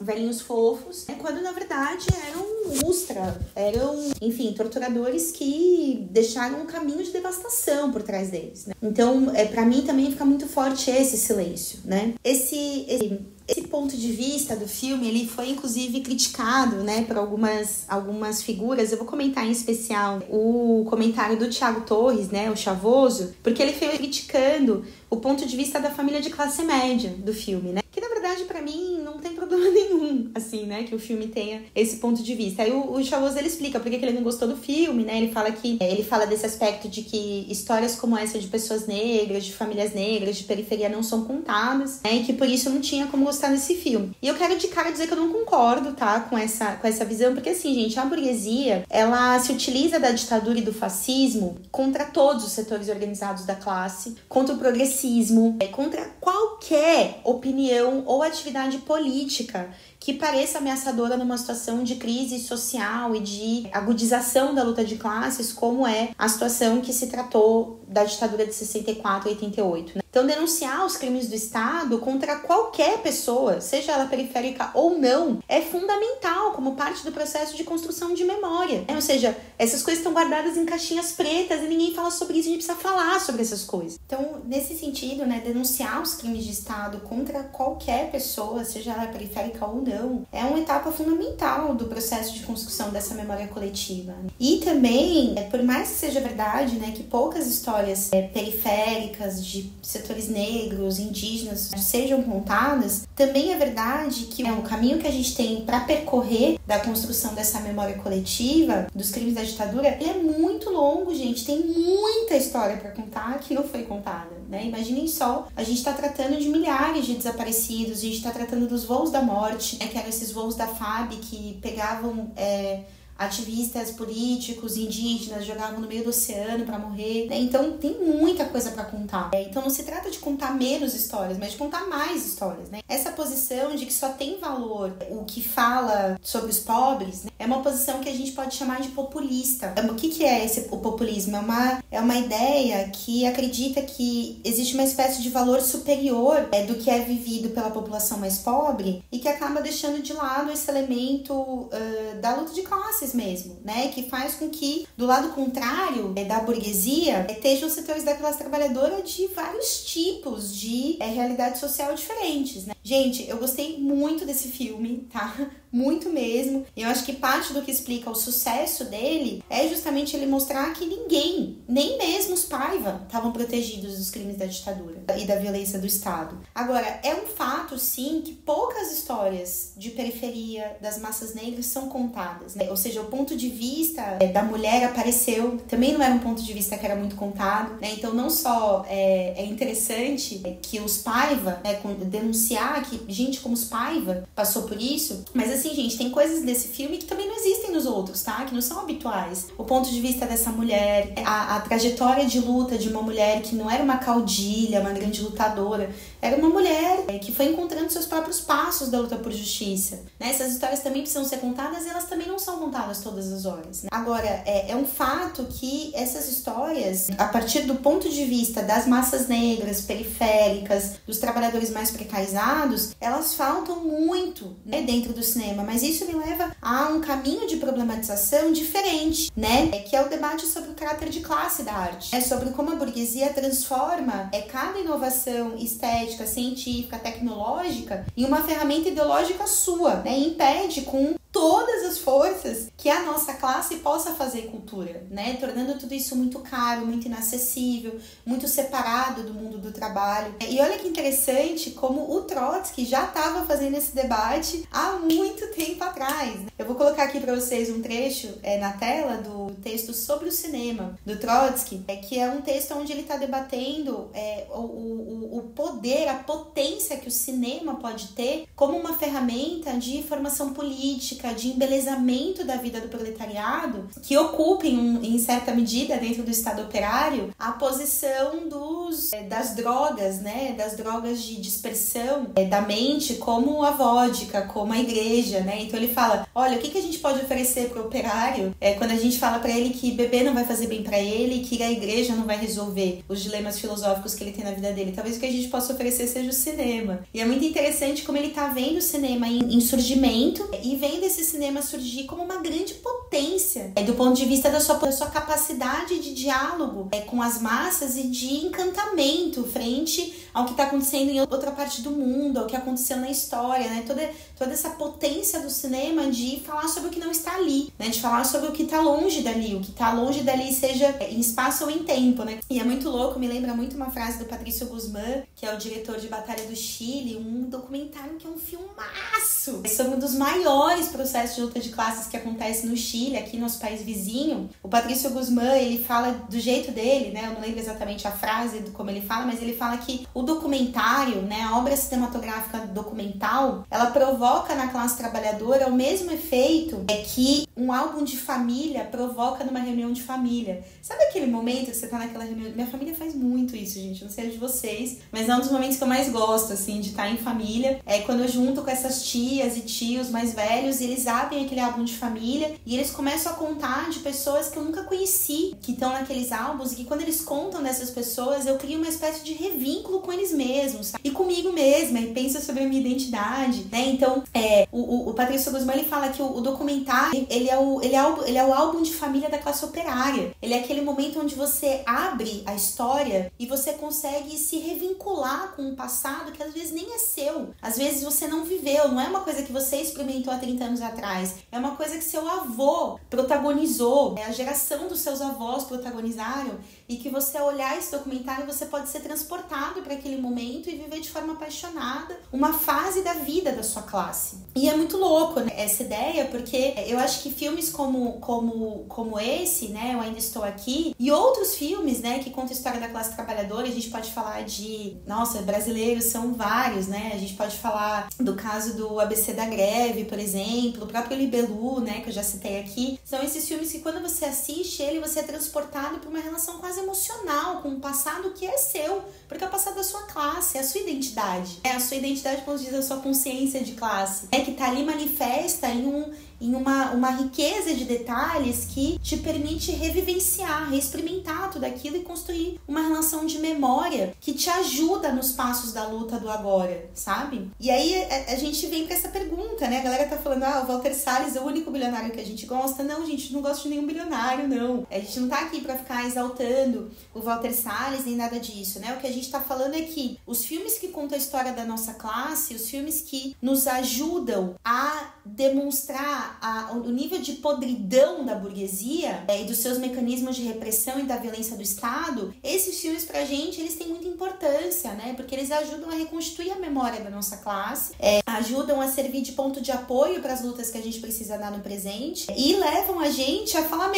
velhinhos fofos, quando na verdade eram, enfim, torturadores que deixaram um caminho de devastação por trás deles, né? Então, pra mim também fica muito forte esse silêncio, né? Esse ponto de vista do filme, ele foi inclusive criticado, né, por algumas figuras. Eu vou comentar em especial o comentário do Thiago Torres, né, o Chavoso, porque ele foi criticando o ponto de vista da família de classe média do filme, né? Que na verdade pra mim não tem problema nenhum, assim, né, que o filme tenha esse ponto de vista. Aí o Chavoso, ele explica por que ele não gostou do filme, né? Ele fala desse aspecto de que histórias como essa de pessoas negras, de famílias negras, de periferia não são contadas, né? E que por isso não tinha como gostar desse filme. E eu quero de cara dizer que eu não concordo, tá, com essa visão, porque assim, gente, a burguesia, ela se utiliza da ditadura e do fascismo contra todos os setores organizados da classe, contra o progressismo, contra qualquer opinião ou atividade política que pareça ameaçadora numa situação de crise social e de agudização da luta de classes, como é a situação que se tratou da ditadura de 64 e 88, né? Então, denunciar os crimes do Estado contra qualquer pessoa, seja ela periférica ou não, é fundamental como parte do processo de construção de memória, né? Ou seja, essas coisas estão guardadas em caixinhas pretas e ninguém fala sobre isso, a gente precisa falar sobre essas coisas. Então, nesse sentido, né, denunciar os crimes de Estado contra qualquer pessoa, seja ela periférica ou não, é uma etapa fundamental do processo de construção dessa memória coletiva. E também, por mais que seja verdade, né, que poucas histórias periféricas de setores negros, indígenas, sejam contadas, também é verdade que o caminho que a gente tem para percorrer da construção dessa memória coletiva, dos crimes da ditadura, ele é muito longo, gente. Tem muita história para contar que não foi contada, né? Imaginem só, a gente está tratando de milhares de desaparecidos, a gente está tratando dos voos da morte, né? Que eram esses voos da FAB que pegavam ativistas políticos, indígenas, jogavam no meio do oceano para morrer, né? Então tem muita coisa para contar. Então não se trata de contar menos histórias, mas de contar mais histórias, né? Essa posição de que só tem valor o que fala sobre os pobres, né, é uma posição que a gente pode chamar de populista. O que é o populismo? É uma ideia que acredita que existe uma espécie de valor superior do que é vivido pela população mais pobre e que acaba deixando de lado esse elemento da luta de classes mesmo, né? Que faz com que, do lado contrário da burguesia, estejam setores da classe trabalhadora de vários tipos de realidade social diferentes, né? Gente, eu gostei muito desse filme, tá? Muito mesmo. E eu acho que parte do que explica o sucesso dele é justamente ele mostrar que ninguém, nem mesmo os Paiva, estavam protegidos dos crimes da ditadura e da violência do Estado. Agora, é um fato, sim, que poucas histórias de periferia das massas negras são contadas, né? Ou seja, o ponto de vista da mulher apareceu, também não era um ponto de vista que era muito contado, né? Então, não só é interessante que os Paiva, né, denunciar que gente como os Paiva passou por isso, mas assim, gente, tem coisas desse filme que também não existem nos outros, tá? Que não são habituais. O ponto de vista dessa mulher, a trajetória de luta de uma mulher que não era uma caudilha, uma grande lutadora, era uma mulher que foi encontrando seus próprios passos da luta por justiça, né? Essas histórias também precisam ser contadas e elas também não são contadas todas as horas, né? Agora, é um fato que essas histórias, a partir do ponto de vista das massas negras, periféricas, dos trabalhadores mais precarizados, elas faltam muito, né, dentro do cinema, mas isso me leva a um caminho de problematização diferente, né? Que é o debate sobre o caráter de classe da arte, sobre como a burguesia transforma cada inovação estética, científica, tecnológica em uma ferramenta ideológica sua, né? E impede com todas as forças que a nossa classe possa fazer cultura, né? Tornando tudo isso muito caro, muito inacessível, muito separado do mundo do trabalho. E olha que interessante como o Trotsky já estava fazendo esse debate há muito tempo atrás, né? Eu vou colocar aqui para vocês um trecho na tela do texto sobre o cinema do Trotsky, que é um texto onde ele está debatendo o poder, a potência que o cinema pode ter como uma ferramenta de formação política, de embelezamento da vida do proletariado, que ocupem, em certa medida, dentro do Estado operário, a posição das drogas, né? Das drogas de dispersão da mente, como a vodka, como a igreja, né? Então ele fala, olha, o que a gente pode oferecer para o operário quando a gente fala para ele que beber não vai fazer bem para ele, que a igreja não vai resolver os dilemas filosóficos que ele tem na vida dele. Talvez o que a gente possa oferecer seja o cinema. E é muito interessante como ele tá vendo o cinema em surgimento e vendo esse cinema surgir como uma grande potência do ponto de vista da sua capacidade de diálogo com as massas e de encantamento frente ao que está acontecendo em outra parte do mundo, ao que aconteceu na história, né? Toda essa potência do cinema de falar sobre o que não está ali, né? De falar sobre o que está longe dali, o que está longe dali, seja em espaço ou em tempo, né? E é muito louco, me lembra muito uma frase do Patricio Guzmán, que é o diretor de Batalha do Chile, um documentário que é um filmaço sobre um dos maiores processos de luta de classes que acontece no Chile, aqui no nosso país vizinho. O Patricio Guzmán, ele fala do jeito dele, né? Eu não lembro exatamente a frase do como ele fala, mas ele fala que o documentário, né, a obra cinematográfica documental, ela provoca na classe trabalhadora o mesmo efeito que um álbum de família provoca numa reunião de família. Sabe aquele momento que você tá naquela reunião? Minha família faz muito isso, gente, não sei de vocês, mas é um dos momentos que eu mais gosto, assim, de estar em família. Quando eu junto com essas tias e tios mais velhos, e eles abrem aquele álbum de família e eles começam a contar de pessoas que eu nunca conheci, que estão naqueles álbuns, e que quando eles contam dessas pessoas, eu crio uma espécie de revínculo com eles mesmos, sabe? E comigo mesma, e penso sobre a minha identidade, né? Então, o Patricio Guzmán, ele fala que o documentário, ele é o álbum de família da classe operária. Ele é aquele momento onde você abre a história e você consegue se revincular com um passado que às vezes nem é seu. Às vezes você não viveu, não é uma coisa que você experimentou há 30 anos atrás. É uma coisa que seu avô protagonizou, a geração dos seus avós protagonizaram, e que você, ao olhar esse documentário, você pode ser transportado para aquele momento e viver de forma apaixonada uma fase da vida da sua classe. E é muito louco, né, essa ideia, porque eu acho que filmes como esse, né, Eu Ainda Estou Aqui, e outros filmes, né, que contam a história da classe trabalhadora, a gente pode falar de, brasileiros são vários, né, a gente pode falar do caso do ABC da Greve, por exemplo, o próprio Libelu, né, que eu já citei aqui. São esses filmes que quando você assiste ele, você é transportado para uma relação quase emocional com um passado que é seu, porque é o passado da sua classe, é a sua identidade. É a sua identidade, como diz, a sua consciência de classe, que tá ali manifesta em em uma riqueza de detalhes que te permite revivenciar, reexperimentar tudo aquilo e construir uma relação de memória que te ajuda nos passos da luta do agora, sabe? E aí a gente vem pra essa pergunta, né? A galera tá falando, o Walter Salles é o único bilionário que a gente gosta. Não, gente, não gosta de nenhum bilionário, não. A gente não tá aqui pra ficar exaltando o Walter Salles nem nada disso, né? O que a gente tá falando é que os filmes que contam a história da nossa classe, os filmes que nos ajudam a demonstrar o nível de podridão da burguesia e dos seus mecanismos de repressão e da violência do Estado, esses filmes pra gente, eles têm muita importância, né? Porque eles ajudam a reconstituir a memória da nossa classe, ajudam a servir de ponto de apoio para as lutas que a gente precisa dar no presente e levam a gente a falar,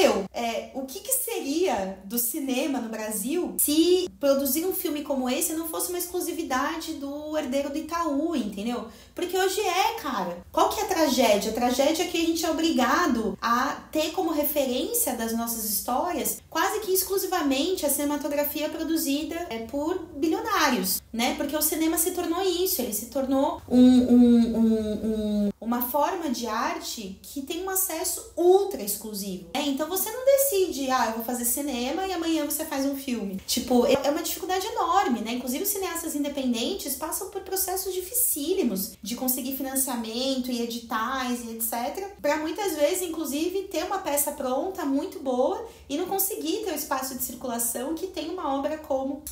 o que seria do cinema no Brasil se produzir um filme como esse não fosse uma exclusividade do herdeiro do Itaú, entendeu? Porque hoje cara. Qual que é a tragédia? A tragédia é que a gente é obrigado a ter como referência das nossas histórias quase que exclusivamente a cinematografia produzida por bilionários, né? Porque o cinema se tornou isso, ele se tornou uma forma de arte que tem um acesso ultra exclusivo. Então você não decide, eu vou fazer cinema e amanhã você faz um filme. Tipo, é uma dificuldade enorme, né? Inclusive os cineastas independentes passam por processos dificílimos de conseguir financiamento e editais e etc. Para muitas vezes, inclusive, ter uma peça pronta, muito boa, e não conseguir ter o espaço de circulação que tem uma obra como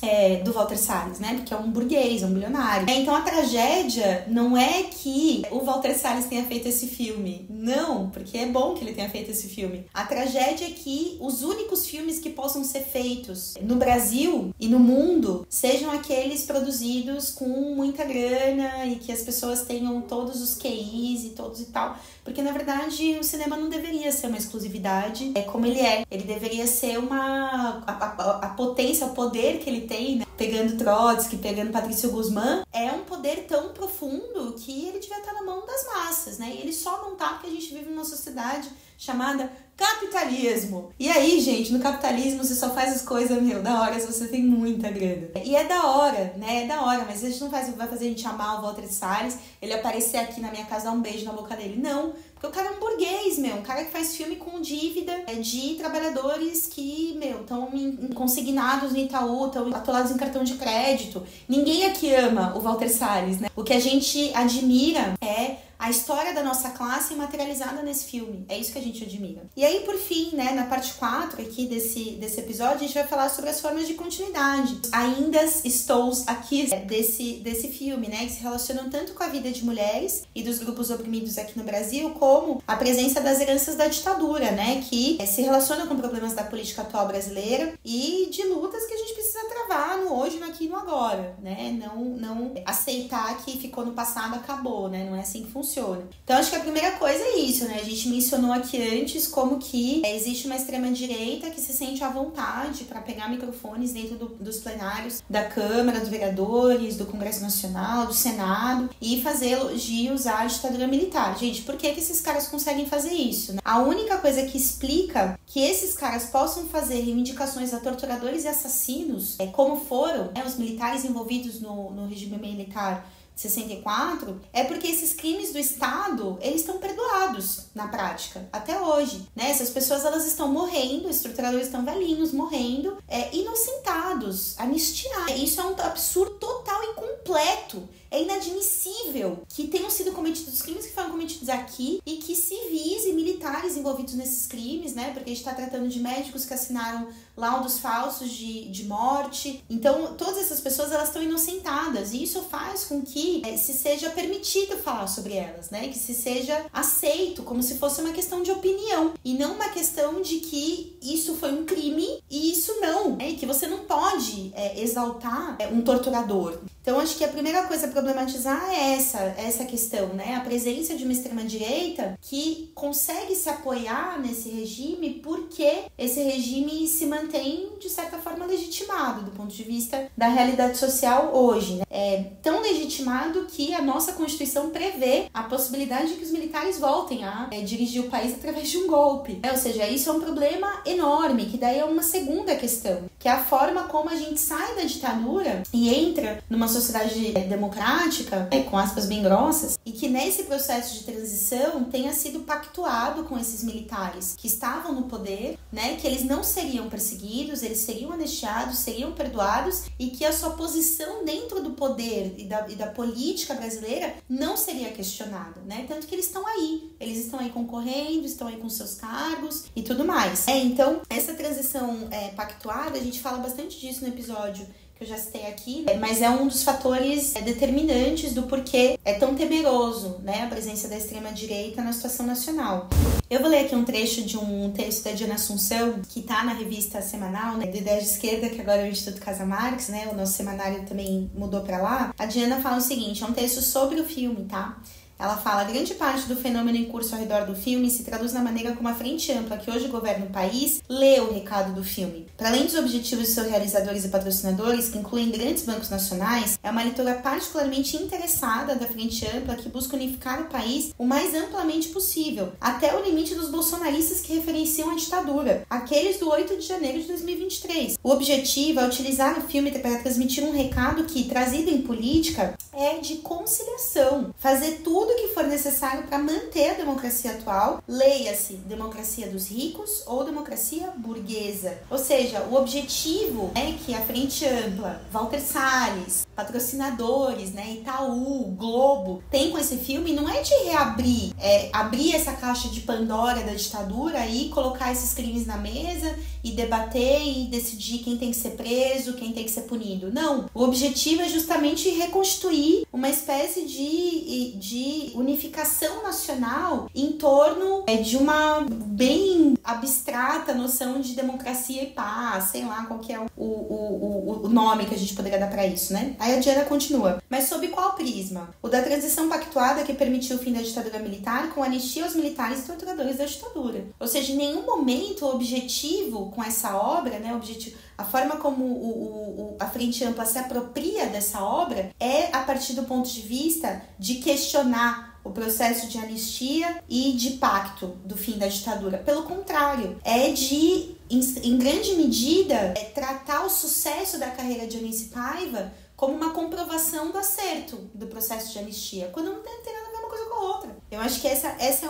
do Walter Salles, né? Porque é um burguês, é um bilionário. Então a tragédia não é que o Walter Salles tenha feito esse filme. Não, porque é bom que ele tenha feito esse filme. A tragédia é que os únicos filmes que possam ser feitos no Brasil e no mundo sejam aqueles produzidos com muita grana e que as pessoas tenham todos os QIs e todos e tal. Porque, na verdade, o cinema não deveria ser uma exclusividade como ele é. Ele deveria ser a potência, o poder que ele tem, né? Pegando Trotsky, pegando Patrício Guzmán, é um poder tão profundo que ele devia estar na mão das massas, né? E ele só não tá porque a gente vive numa sociedade chamada capitalismo. E aí, gente, no capitalismo você só faz as coisas, da hora se você tem muita grana. E é da hora, né? É da hora, mas a gente não vai fazer a gente amar o Walter Salles, ele aparecer aqui na minha casa, dar um beijo na boca dele. Não, porque o cara é um burguês, um cara que faz filme com dívida de trabalhadores que, estão consignados no Itaú, estão atolados em cartão de crédito. Ninguém aqui ama o Walter Salles, né? O que a gente admira é a história da nossa classe materializada nesse filme. É isso que a gente admira. E aí, por fim, né, na parte 4 aqui desse episódio, a gente vai falar sobre as formas de continuidade. Ainda estou aqui desse filme, né, que se relacionam tanto com a vida de mulheres e dos grupos oprimidos aqui no Brasil, como a presença das heranças da ditadura, né, que se relacionam com problemas da política atual brasileira e de lutas que a gente precisa travar no hoje, no aqui e no agora, né, não aceitar que ficou no passado, acabou, né, não é assim que funciona. Então, acho que a primeira coisa é isso, né? A gente mencionou aqui antes como que existe uma extrema-direita que se sente à vontade para pegar microfones dentro dos plenários da Câmara, dos vereadores, do Congresso Nacional, do Senado e fazer elogios à ditadura militar. Gente, por que esses caras conseguem fazer isso, né? A única coisa que explica que esses caras possam fazer reivindicações a torturadores e assassinos, como foram, né, os militares envolvidos no regime militar 64, é porque esses crimes do Estado, eles estão perdoados na prática, até hoje, né? Essas pessoas, elas estão morrendo, os torturadores estão velhinhos, morrendo, inocentados, anistiados. Isso é um absurdo total e completo. É inadmissível que tenham sido cometidos os crimes que foram cometidos aqui e que civis e militares envolvidos nesses crimes, né? Porque a gente está tratando de médicos que assinaram laudos falsos de morte. Então, todas essas pessoas, elas estão inocentadas. E isso faz com que se seja permitido falar sobre elas, né? Que se seja aceito como se fosse uma questão de opinião. E não uma questão de que isso foi um crime e isso não. E que você não pode exaltar um torturador. Então, acho que a primeira coisa a problematizar é essa questão, né? A presença de uma extrema-direita que consegue se apoiar nesse regime porque esse regime se mantém, de certa forma, legitimado do ponto de vista da realidade social hoje, né? É tão legitimado que a nossa Constituição prevê a possibilidade de que os militares voltem a dirigir o país através de um golpe. Ou seja, isso é um problema enorme, que daí é uma segunda questão, que é a forma como a gente sai da ditadura e entra numa sociedade democrática, com aspas bem grossas, e que nesse processo de transição tenha sido pactuado com esses militares que estavam no poder, né, que eles não seriam perseguidos, eles seriam anistiados, seriam perdoados, e que a sua posição dentro do poder e da política brasileira não seria questionada, né? Tanto que eles estão aí concorrendo, estão aí com seus cargos e tudo mais. Então, essa transição pactuada, a gente fala bastante disso no episódio que eu já citei aqui, mas é um dos fatores determinantes do porquê é tão temeroso, né, a presença da extrema-direita na situação nacional. Eu vou ler aqui um trecho de um texto da Diana Assunção, que está na revista semanal, né, do Ideia de Esquerda, que agora é o Instituto Casa Marx, né, o nosso semanário também mudou para lá. A Diana fala o seguinte, é um texto sobre o filme, tá? Ela fala, grande parte do fenômeno em curso ao redor do filme se traduz na maneira como a frente ampla que hoje governa o país lê o recado do filme. Para além dos objetivos de seus realizadores e patrocinadores, que incluem grandes bancos nacionais, é uma leitura particularmente interessada da frente ampla que busca unificar o país o mais amplamente possível, até o limite dos bolsonaristas que referenciam a ditadura, aqueles do 8 de janeiro de 2023. O objetivo é utilizar o filme para transmitir um recado que, trazido em política, é de conciliação, fazer tudo o que for necessário para manter a democracia atual, leia-se democracia dos ricos ou democracia burguesa. Ou seja, o objetivo que a frente ampla, Walter Salles, patrocinadores, né, Itaú, Globo, tem com esse filme não é de reabrir, abrir essa caixa de Pandora da ditadura e colocar esses crimes na mesa e debater e decidir quem tem que ser preso, quem tem que ser punido. Não. O objetivo é justamente reconstituir uma espécie de unificação nacional em torno de uma bem abstrata noção de democracia e paz, sei lá qual que é o nome que a gente poderia dar para isso, né? Aí a Diana continua. Mas sob qual prisma? O da transição pactuada que permitiu o fim da ditadura militar com anistia aos militares e torturadores da ditadura. Ou seja, em nenhum momento o objetivo com essa obra, né, a forma como a Frente Ampla se apropria dessa obra é a partir do ponto de vista de questionar o processo de anistia e de pacto do fim da ditadura. Pelo contrário, é de, em grande medida, tratar o sucesso da carreira de Eunice Paiva como uma comprovação do acerto do processo de anistia, quando não tem nada a ver uma coisa com a outra. Eu acho que essa é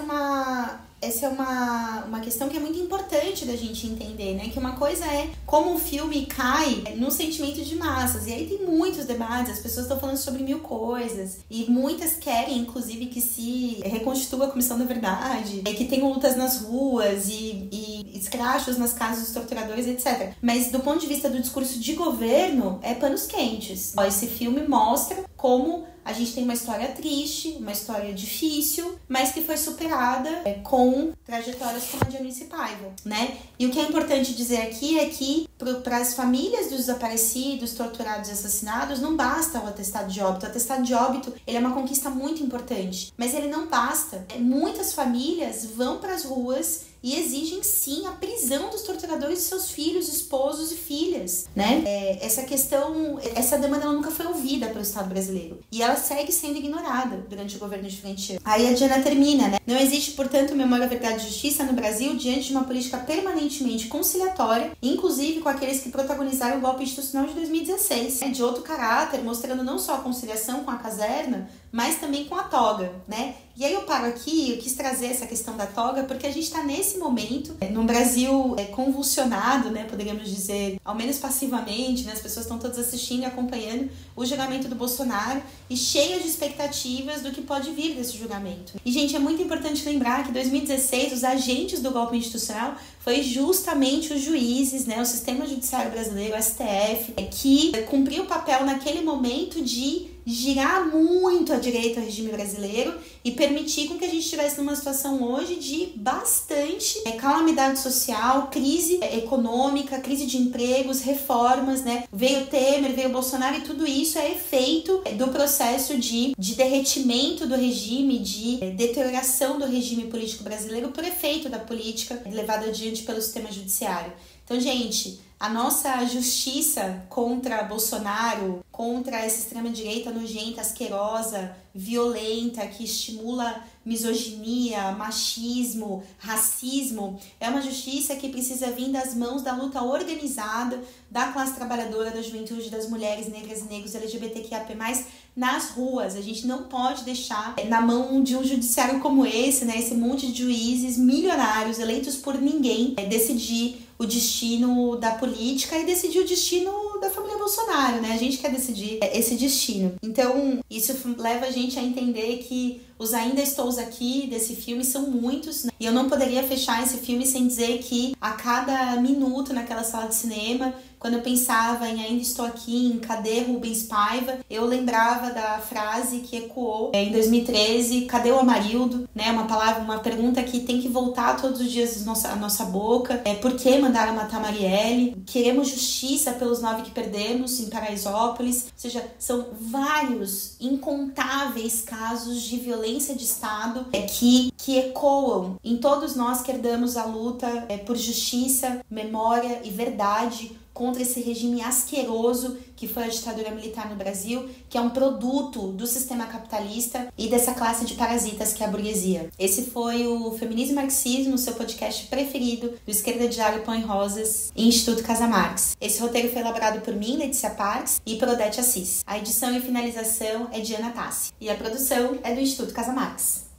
uma questão que é muito importante da gente entender, né? Que uma coisa é como o filme cai no sentimento de massas. E aí tem muitos debates, as pessoas estão falando sobre mil coisas. E muitas querem, inclusive, que se reconstitua a Comissão da Verdade, que tenham lutas nas ruas e escrachos nas casas dos torturadores, etc. Mas do ponto de vista do discurso de governo, é panos quentes. Esse filme mostra como a gente tem uma história triste, uma história difícil, mas que foi superada com trajetórias como a de Eunice Paiva, né? E o que é importante dizer aqui é que para as famílias dos desaparecidos, torturados e assassinados, não basta o atestado de óbito. O atestado de óbito, ele é uma conquista muito importante, mas ele não basta. Muitas famílias vão para as ruas e exigem, sim, a prisão dos torturadores de seus filhos, esposos e filhas, né? Essa demanda ela nunca foi ouvida pelo Estado brasileiro. E ela segue sendo ignorada durante o governo de Frente Ampla. Aí a Diana termina, né? Não existe, portanto, memória, verdade e justiça no Brasil diante de uma política permanentemente conciliatória, inclusive com aqueles que protagonizaram o golpe institucional de 2016, de outro caráter, mostrando não só a conciliação com a caserna, mas também com a toga, né? E aí eu paro aqui, eu quis trazer essa questão da toga, porque a gente está nesse momento, num Brasil convulsionado, né, poderíamos dizer, ao menos passivamente, né, as pessoas estão todas assistindo e acompanhando o julgamento do Bolsonaro e cheias de expectativas do que pode vir desse julgamento. E, gente, é muito importante lembrar que em 2016, os agentes do golpe institucional foi justamente os juízes, né, o sistema judiciário brasileiro, o STF, que cumpriu o papel naquele momento de girar muito à direita o regime brasileiro e permitir com que a gente estivesse numa situação hoje de bastante calamidade social, crise econômica, crise de empregos, reformas, né? Veio Temer, veio Bolsonaro e tudo isso é efeito do processo de derretimento do regime, de deterioração do regime político brasileiro por efeito da política levada adiante pelo sistema judiciário. Então, gente, a nossa justiça contra Bolsonaro, contra essa extrema-direita nojenta, asquerosa, violenta, que estimula misoginia, machismo, racismo, é uma justiça que precisa vir das mãos da luta organizada da classe trabalhadora, da juventude, das mulheres negras e negros LGBTQIAP+, nas ruas. A gente não pode deixar na mão de um judiciário como esse, né, esse monte de juízes milionários, eleitos por ninguém, decidir o destino da política e decidir o destino da família Bolsonaro, né? A gente quer decidir esse destino. Então, isso leva a gente a entender que os Ainda Estou Aqui desse filme são muitos, né? E eu não poderia fechar esse filme sem dizer que a cada minuto naquela sala de cinema, quando eu pensava em Ainda Estou Aqui, em Cadê Rubens Paiva, eu lembrava da frase que ecoou em 2013, cadê o Amarildo? Né? Uma pergunta que tem que voltar todos os dias à nossa boca. Por que mandaram matar Marielle? Queremos justiça pelos 9 que perdemos em Paraisópolis. Ou seja, são vários, incontáveis casos de violência de Estado que ecoam em todos nós que herdamos a luta por justiça, memória e verdade contra esse regime asqueroso que foi a ditadura militar no Brasil, que é um produto do sistema capitalista e dessa classe de parasitas que é a burguesia. Esse foi o Feminismo e Marxismo, seu podcast preferido do Esquerda Diário Pão e Rosas e Instituto Casa Marx. Esse roteiro foi elaborado por mim, Letícia Parks, e por Odete Assis. A edição e finalização é de Ana Tassi. E a produção é do Instituto Casa Marx.